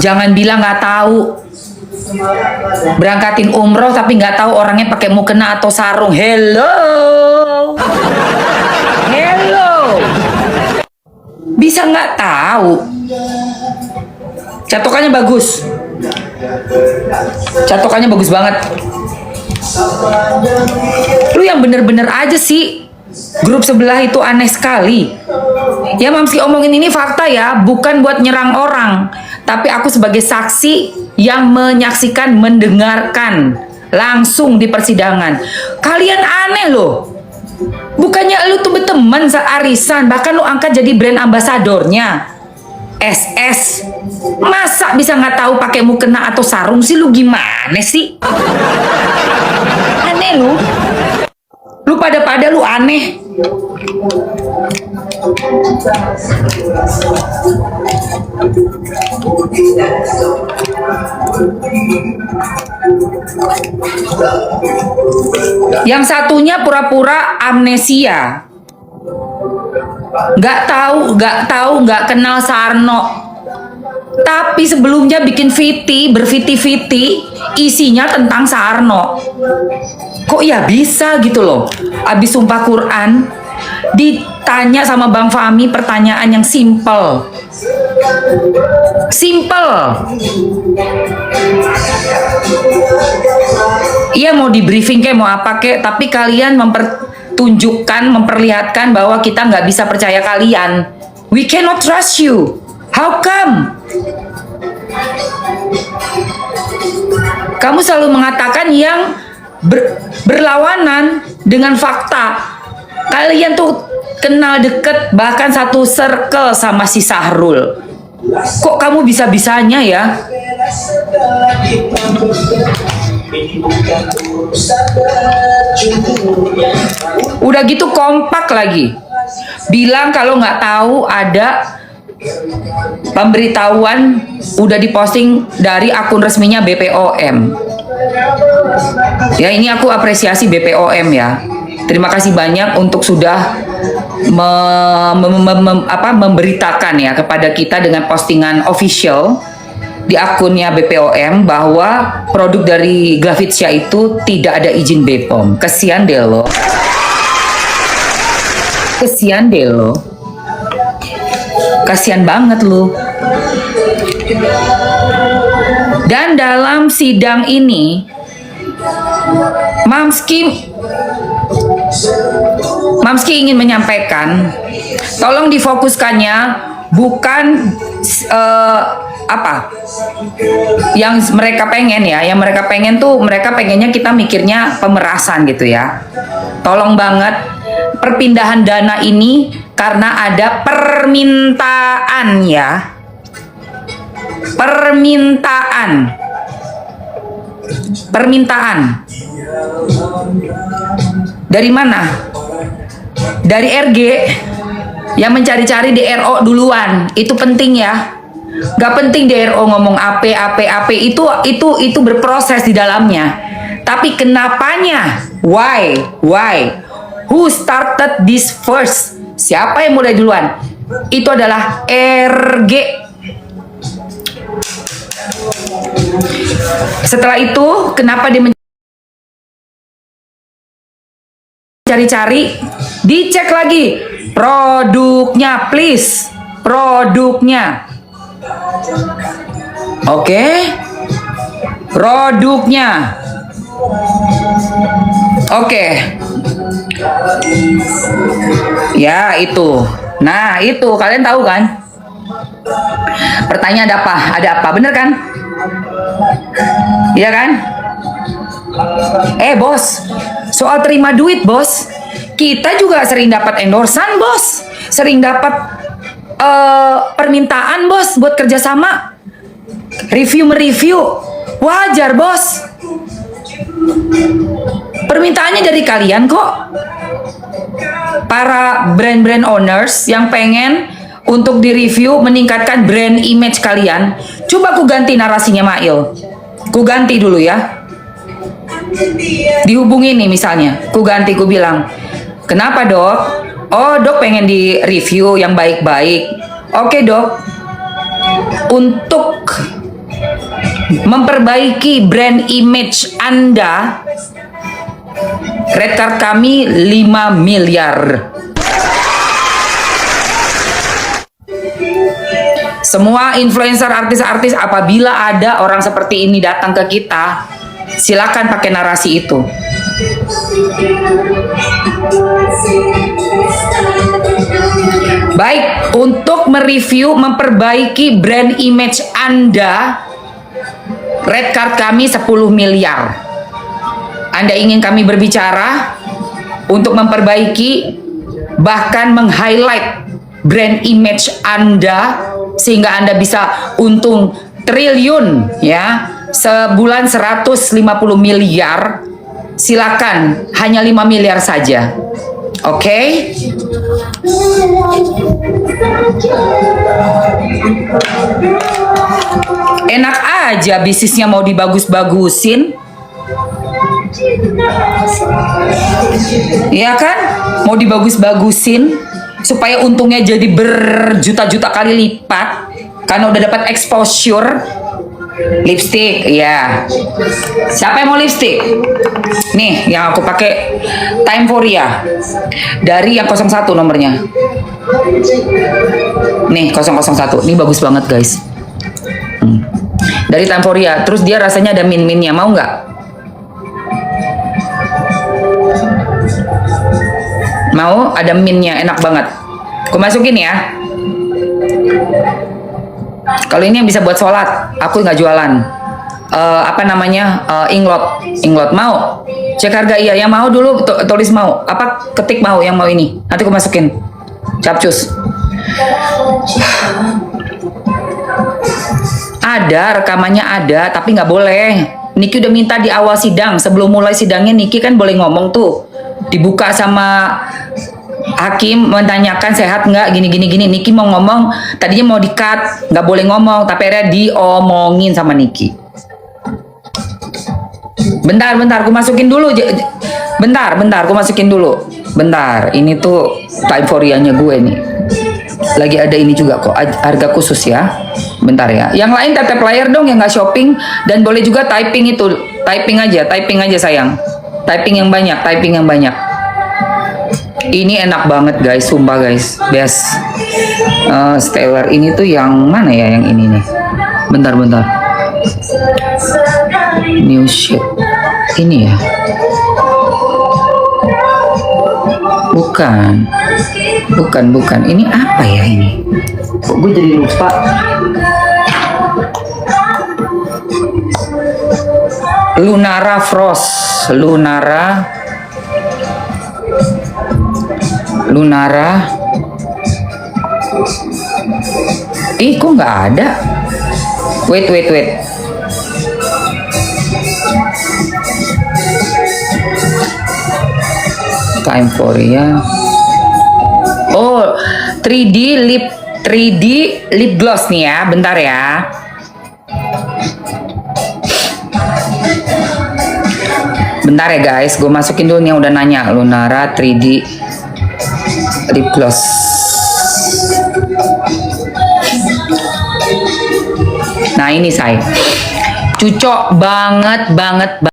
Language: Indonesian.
Jangan bilang nggak tahu. Berangkatin umroh tapi nggak tahu orangnya pakai mukena atau sarung. Hello, hello. Bisa nggak tahu? Catokannya bagus. Catokannya bagus banget. Lu yang bener-bener aja sih. Grup sebelah itu aneh sekali. Ya Mamski omongin ini fakta ya, bukan buat nyerang orang, tapi aku sebagai saksi yang menyaksikan, mendengarkan langsung di persidangan. Kalian aneh loh. Bukannya lu tuh berteman searisan, bahkan lu angkat jadi brand ambasadornya. SS. Masa bisa nggak tahu pakai mukena atau sarung sih, lu gimana sih? Aneh lu. Lu pada lu aneh. Yang satunya pura-pura amnesia. Nggak kenal Sarno. Tapi sebelumnya bikin berviti-viti isinya tentang Sarno. Kok ya bisa gitu loh. Abis sumpah Quran ditanya sama Bang Fahmi pertanyaan yang simple. Iya mau di briefing kayak mau apa kayak, tapi kalian memperlihatkan bahwa kita nggak bisa percaya kalian. We cannot trust you. How come? Kamu selalu mengatakan yang berlawanan dengan fakta. Kalian tuh kenal deket, bahkan satu circle sama si Sahrul. Kok kamu bisa-bisanya ya? Udah gitu kompak lagi. Bilang kalau nggak tahu ada pemberitahuan udah diposting dari akun resminya BPOM. Ya ini aku apresiasi BPOM ya. Terima kasih banyak untuk sudah memberitakan ya kepada kita dengan postingan official di akunnya BPOM bahwa produk dari Glavitsya itu tidak ada izin BPOM. Kesian deh lo. Kesian deh lo. Kasian banget lu. Dan dalam sidang ini Mamski ingin menyampaikan, tolong difokuskannya bukan yang mereka pengen ya. Yang mereka pengen tuh, mereka pengennya kita mikirnya pemerasan gitu ya. Tolong banget, perpindahan dana ini karena ada permintaan ya. Permintaan. Dari mana? Dari RG yang mencari-cari DRO duluan. Itu penting ya. Gak penting DRO ngomong AP itu berproses di dalamnya. Tapi kenapanya? Why? Who started this first? Siapa yang mulai duluan? Itu adalah RG. Setelah itu, kenapa dia mencari-cari? Dicek lagi produknya, please. Produknya. Oke. Produknya. Oke. Ya, itu. Nah, itu kalian tahu kan? Pertanyaan ada apa? Ada apa? Bener kan? Iya kan? Bos, soal terima duit, bos. Kita juga sering dapat endorsan, bos. Sering dapat permintaan, bos, buat kerjasama. Mereview. Wajar, bos. Permintaannya dari kalian kok. Para brand owners yang pengen untuk direview meningkatkan brand image kalian. Coba aku ganti narasinya Mail. Ku ganti dulu ya. Dihubungi nih misalnya. Ku ganti, ku bilang, kenapa dok? Oh dok pengen di review yang baik-baik. Oke dok. untuk memperbaiki brand image Anda, red card kami 5 miliar. Semua influencer, artis-artis, apabila ada orang seperti ini datang ke kita, silakan pakai narasi itu. Baik, untuk mereview, memperbaiki brand image Anda, red card kami 10 miliar. Anda ingin kami berbicara untuk memperbaiki, bahkan meng-highlight brand image Anda, sehingga Anda bisa untung triliun, ya, sebulan 150 miliar, silakan, hanya 5 miliar saja. Oke? Enak aja bisnisnya mau dibagus-bagusin. Iya kan? Mau dibagus-bagusin supaya untungnya jadi berjuta-juta kali lipat karena udah dapat exposure. Lipstick, ya. Siapa yang mau lipstick? Nih, yang aku pakai Timeforia. Dari yang 01 nomornya. Nih, 001. Ini bagus banget, guys. Dari Timeforia. Terus dia rasanya ada min-minnya. Mau nggak? Mau? Ada minnya, enak banget. Aku masukin ya. Kalau ini yang bisa buat sholat, aku nggak jualan. Apa namanya? Inglot mau? Cek harga, iya. Yang mau dulu tulis mau. Apa ketik mau yang mau ini? Nanti aku masukin. Capcus. Ada rekamannya ada, tapi nggak boleh. Niki udah minta di awal sidang, sebelum mulai sidangnya Niki kan boleh ngomong tuh. Dibuka sama hakim menanyakan sehat nggak gini. Niki mau ngomong, tadinya mau di-cut, nggak boleh ngomong, tapi akhirnya diomongin sama Niki. Bentar, aku masukin dulu. Bentar, aku masukin dulu. Bentar, ini tuh Timeforianya gue nih. Lagi ada ini juga kok, harga khusus ya. Bentar ya. Yang lain tap layar dong yang nggak shopping, dan boleh juga typing itu. Typing aja sayang. Typing yang banyak. Ini enak banget guys, sumpah guys, best. Stellar ini tuh yang mana ya, yang ini nih. Bentar. New shit. Ini ya. Bukan. Ini apa ya ini? Kok gue jadi lupa? Lunara Frost. Lunara. Ih, kok nggak ada? Wait. Timeforia. Oh, 3D lip gloss nih ya. Bentar ya. Bentar ya guys, gue masukin dulu nih yang udah nanya. Lunara 3D lip gloss. Nah ini saya. Cucok banget.